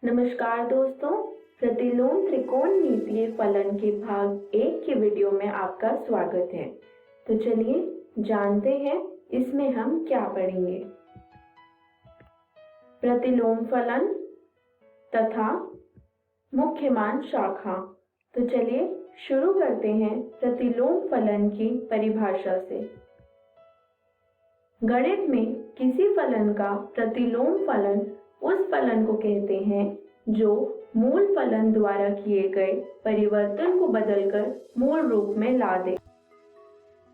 नमस्कार दोस्तों, प्रतिलोम त्रिकोणमितीय फलन के भाग 1 के वीडियो में आपका स्वागत है। तो चलिए जानते हैं इसमें हम क्या पढ़ेंगे। प्रतिलोम फलन तथा मुख्य मान शाखा। तो चलिए शुरू करते हैं प्रतिलोम फलन की परिभाषा से। गणित में किसी फलन का प्रतिलोम फलन उस फलन को कहते हैं जो मूल फलन द्वारा किए गए परिवर्तन को बदलकर मूल रूप में ला दे।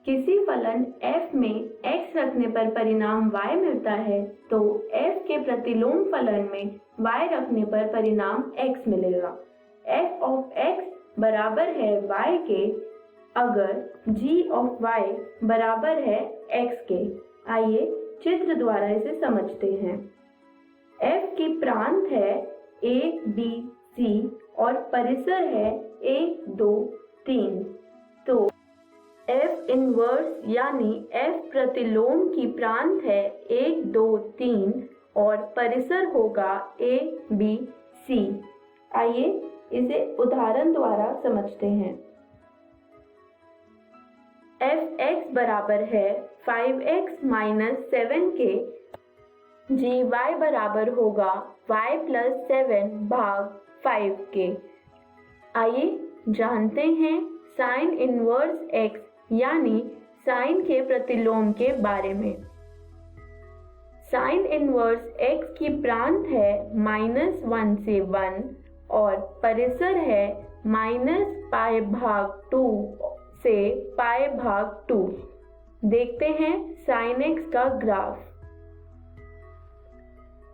किसी फलन f में x रखने पर परिणाम y मिलता है तो f के प्रतिलोम फलन में y रखने पर परिणाम x मिलेगा। f of x बराबर है y के अगर g of y बराबर है x के। आइए चित्र द्वारा इसे समझते हैं। f की प्रांत है a, b, c और परिसर है 1, 2, 3। तो f इनवर्स यानी f प्रतिलोम की प्रांत है 1, 2, 3 और परिसर होगा a, b, c। आइए इसे उदाहरण द्वारा समझते हैं। f(x) बराबर है 5x - 7 के। gy बराबर होगा y + 7 भाग 5 के। आइए जानते हैं साइन इनवर्स x यानी साइन के प्रतिलोम के बारे में। साइन इनवर्स x की प्रांत है -1 से 1 और परिसर है -π/2 से π/2। देखते हैं साइन x का ग्राफ।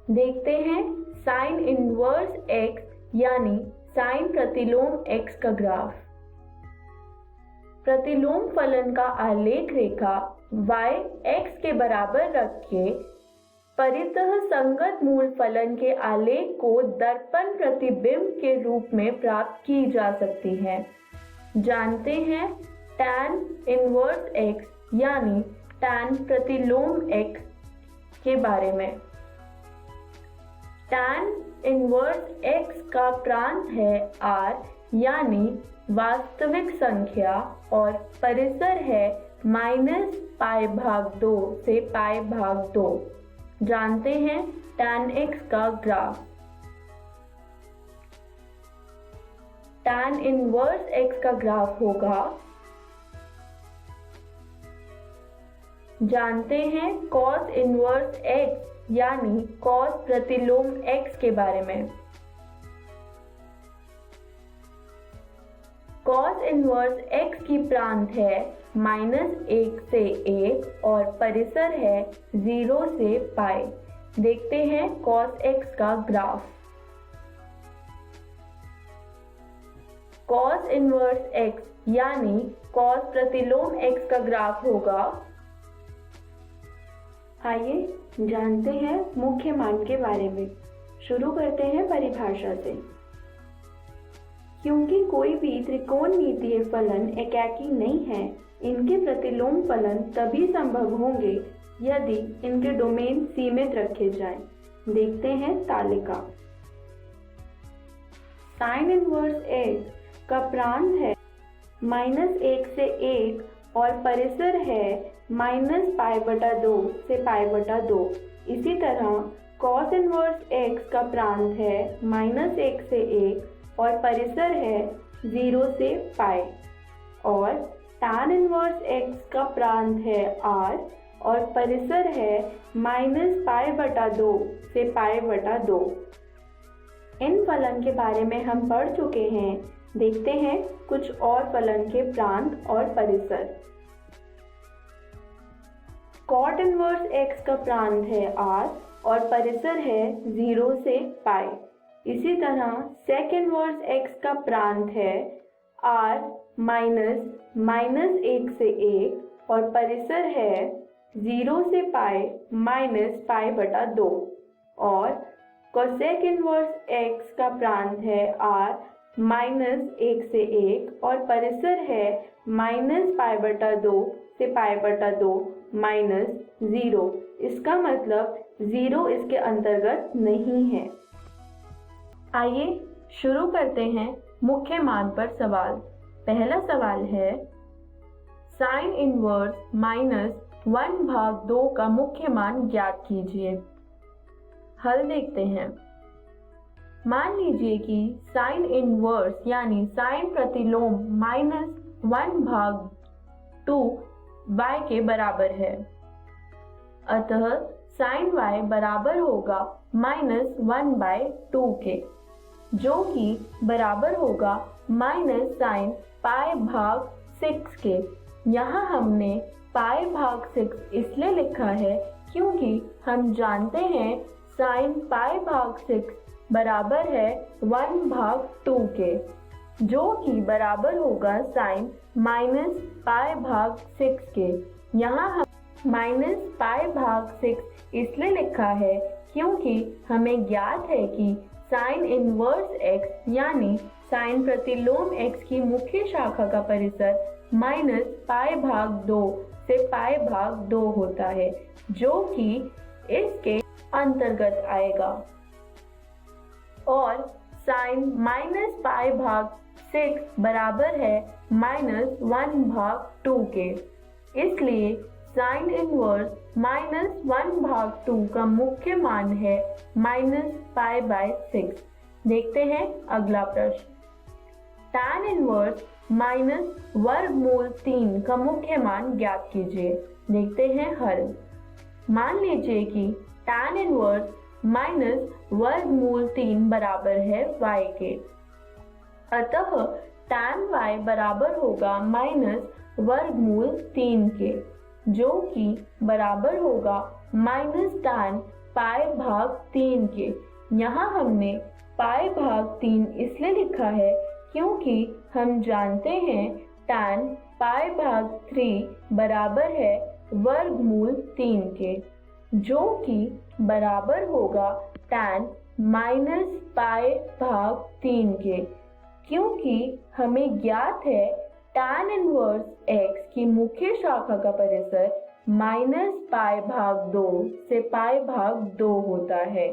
देखते हैं साइन इनवर्स x यानी साइन प्रतिलोम x का ग्राफ। प्रतिलोम फलन का आलेख रेखा y x के बराबर रख के परितः संगत मूल फलन के आलेख को दर्पण प्रतिबिंब के रूप में प्राप्त की जा सकती है। जानते हैं tan इनवर्स x यानी tan प्रतिलोम x के बारे में। tan इनवर्स x का प्रांत है r यानी वास्तविक संख्या और परिसर है -π/2 से π/2। जानते हैं tan x का ग्राफ। tan इनवर्स x का ग्राफ होगा। जानते हैं cos इनवर्स x यानी cos प्रतिलोम x के बारे में। cos इनवर्स x की प्रांत है -1 से 1 और परिसर है 0 से π। देखते हैं cos x का ग्राफ। cos इनवर्स x यानी cos प्रतिलोम x का ग्राफ होगा। आइए जानते हैं मुख्य मान के बारे में। शुरू करते हैं परिभाषा से। क्योंकि कोई भी त्रिकोणमितीय फलन एकाकी नहीं है, इनके प्रतिलोम फलन तभी संभव होंगे यदि इनके डोमेन सीमित रखे जाएं। देखते हैं तालिका। साइन इनवर्स x का प्रांत है -1 से 1 और परिसर है -π/2 से π/2। इसी तरह cos इनवर्स x का प्रांत है -1 से 1 और परिसर है 0 से π। और tan इनवर्स x का प्रांत है r और परिसर है -π/2 से π/2। इन फलन के बारे में हम पढ़ चुके हैं। देखते हैं कुछ और फलन के प्रांत और परिसर। cot इनवर्स x का प्रांत है r और परिसर है 0 से π। इसी तरह sec इनवर्स x का प्रांत है r -1 से 1 और परिसर है 0 से π -π/2। और cosec इनवर्स x का प्रांत है r -1 से 1 और परिसर है -π/2 से π/2 -0। इसका मतलब 0 इसके अंतर्गत नहीं है। आइए शुरू करते हैं मुख्य मान पर सवाल। पहला सवाल है, साइन इनवर्स -1/2 का मुख्य मान ज्ञात कीजिए। हल देखते हैं। मान लीजिए कि साइन इनवर्स यानी साइन प्रतिलोम -1/2 y के बराबर है। अतः साइन y बराबर होगा -1/2 के, जो कि बराबर होगा -sin π/6 के। यहाँ हमने π/6 इसलिए लिखा है क्योंकि हम जानते हैं sin π/6 बराबर है 1/2 के, जो कि बराबर होगा sin -π/6 के। यहाँ हम -π/6 इसलिए लिखा है क्योंकि हमें ज्ञात है कि साइन इनवर्स x यानी साइन प्रतिलोम x की मुख्य शाखा का परिसर -π/2 से π/2 होता है, जो कि इसके अंतर्गत आएगा। और साइन -π/6 बराबर है -1/2 के, इसलिए साइन इनवर्स -1/2 का मुख्य मान है -π/6। देखते हैं अगला प्रश्न। tan इनवर्स -√3 का मुख्य मान ज्ञात कीजिए। देखते हैं हल। मान लीजिए कि tan इनवर्स -√3 बराबर है y के, अतः tan y बराबर होगा -√3 के, जो कि बराबर होगा -tan π/3 के। यहाँ हमने π/3 इसलिए लिखा है क्योंकि हम जानते हैं tan π/3 बराबर है √3 के, जो कि बराबर होगा tan -π/3 के, क्योंकि हमें ज्ञात है tan इनवर्स x की मुख्य शाखा का परिसर -π/2 से π/2 होता है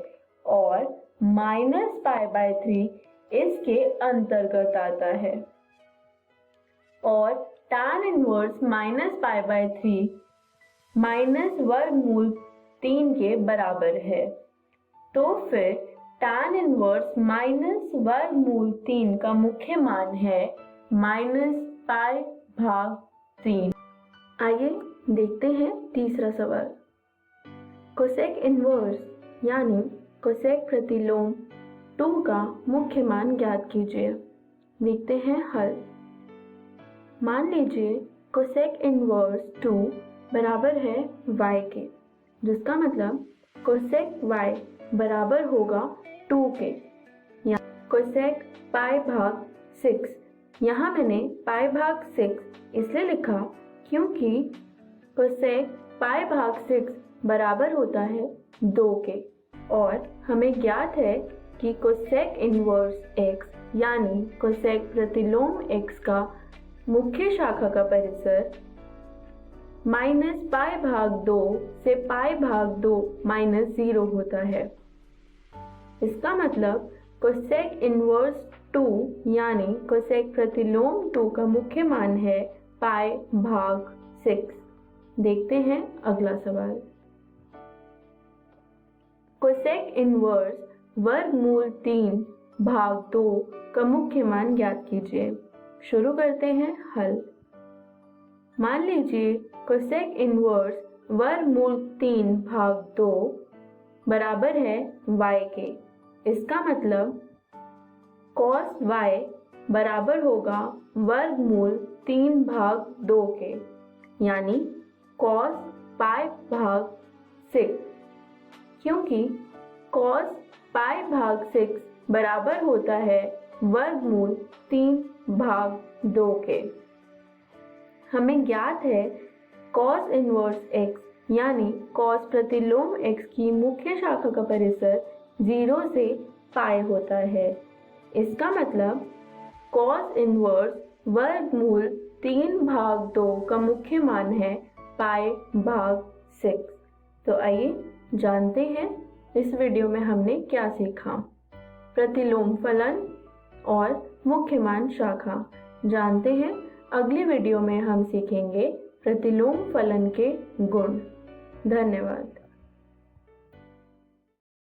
और -π/3 इसके अंतर्गत आता है। और tan इनवर्स -π/3 -√3 के बराबर है। तो फिर tan इनवर्स -√3 का मुख्य मान है -π/3। आइए देखते हैं तीसरा सवाल। कोसेक इनवर्स यानी कोसेक प्रतिलोम 2 का मुख्य मान ज्ञात कीजिए। देखते हैं हल। मान लीजिए कोसेक इनवर्स 2 बराबर है y के, जिसका मतलब कोसेक y बराबर होगा 2 के, या कोसेक π/6। यहाँ मैंने π/6 इसलिए लिखा क्योंकि कोसेक π/6 बराबर होता है 2 के, और हमें ज्ञात है कि कोसेक इनवर्स x यानी कोसेक प्रतिलोम x का मुख्य शाखा का परिसर -π/2 से π/2 -0 होता है। इसका मतलब कोसेक इनवर्स 2 यानी कोसेक प्रतिलोम 2 का मुख्य मान है π/6। देखते हैं अगला सवाल। कोसेक इनवर्स √3/2 का मुख्य मान ज्ञात कीजिए। शुरू करते हैं हल। मान लीजिए कोसेक इनवर्स √3/2 बराबर है y के। इसका मतलब cos y बराबर होगा √3/2 के, यानी cos π/6, क्योंकि cos π/6 बराबर होता है √3/2 के। हमें ज्ञात है cos इनवर्स x यानी cos प्रतिलोम x की मुख्य शाखा का परिसर 0 से π होता है। इसका मतलब cos इनवर्स √3/2 का मुख्य मान है π/6। तो आइए जानते हैं इस वीडियो में हमने क्या सीखा। प्रतिलोम फलन और मुख्यमान शाखा। जानते हैं अगली वीडियो में हम सीखेंगे प्रतिलोम फलन के गुण। धन्यवाद।